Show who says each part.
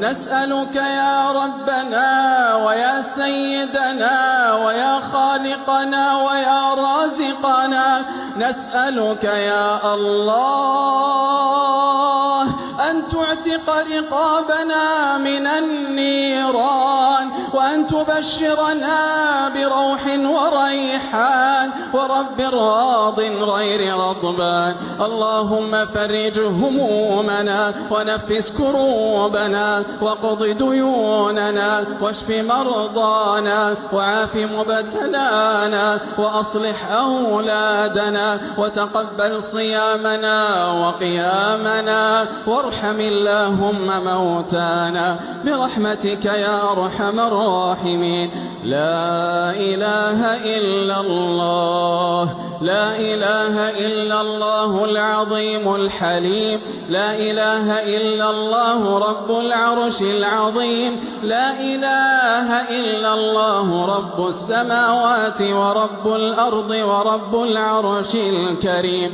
Speaker 1: نسألك يا ربنا ويا سيدنا ويا خالقنا ويا رازقنا، نسألك يا الله أن تعتق رقابنا من النيران، وأن تبشرنا بروح وريحان ورب راض غير غضبان. اللهم فرج همومنا ونفس كروبنا واقض ديوننا واشف مرضانا وعاف مبتلانا وأصلح أولادنا وتقبل صيامنا وقيامنا، وارحم اللهم موتانا برحمتك يا أرحم الراحمين. لا إله إلا الله، لا إله إلا الله العظيم الحليم، لا إله إلا الله رب العرش العظيم، لا إله إلا الله رب السماوات ورب الأرض ورب العرش الكريم.